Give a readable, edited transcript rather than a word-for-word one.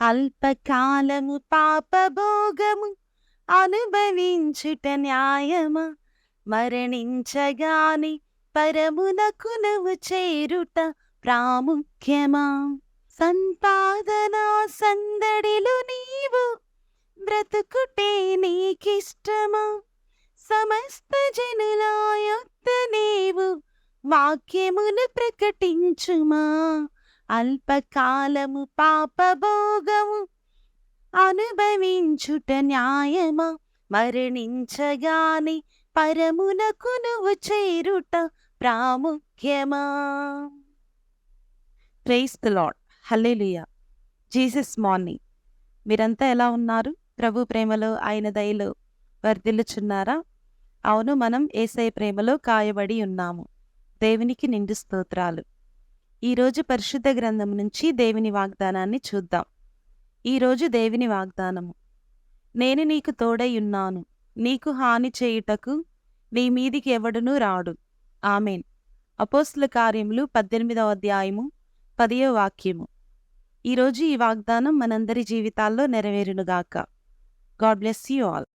అల్పకాలము పాపభోగము అనుభవించుట న్యాయమా? మరణించగాని పరమునకు నువ్వు చేరుట ప్రాముఖ్యమా? సంపాదన సందడిలో నీవు బ్రతుకుటే నీకిష్టమా? సమస్త జనుల యొద్ద నీవు వాక్యమును ప్రకటించుమా? అల్పకాలము పాపభోగము అనుభవించుట న్యాయమా? మరణించగాని పరమునకు నువ్వు చేరుట ప్రాముఖ్యమా? Praise the lord. Hallelujah. Jesus morning. మీరంతా ఎలా ఉన్నారు? ప్రభు ప్రేమలో ఆయన దయలో వర్ధిల్లుచున్నారా? అవును, మనం యేసయ్య ప్రేమలో కాయబడి ఉన్నాము. దేవునికి నిండు స్తోత్రాలు. ఈరోజు పరిశుద్ధ గ్రంథం నుంచి దేవుని వాగ్దానాన్ని చూద్దాం. ఈరోజు దేవుని వాగ్దానము: నేను నీకు తోడై ఉన్నాను, నీకు హాని చేయుటకు నీ మీదికి ఎవడునూ రాడు. ఆమేన్. అపోస్తల కార్యములు 18వ అధ్యాయము 10వ వాక్యము. ఈరోజు ఈ వాగ్దానం మనందరి జీవితాల్లో నెరవేరునుగాక. God bless you all.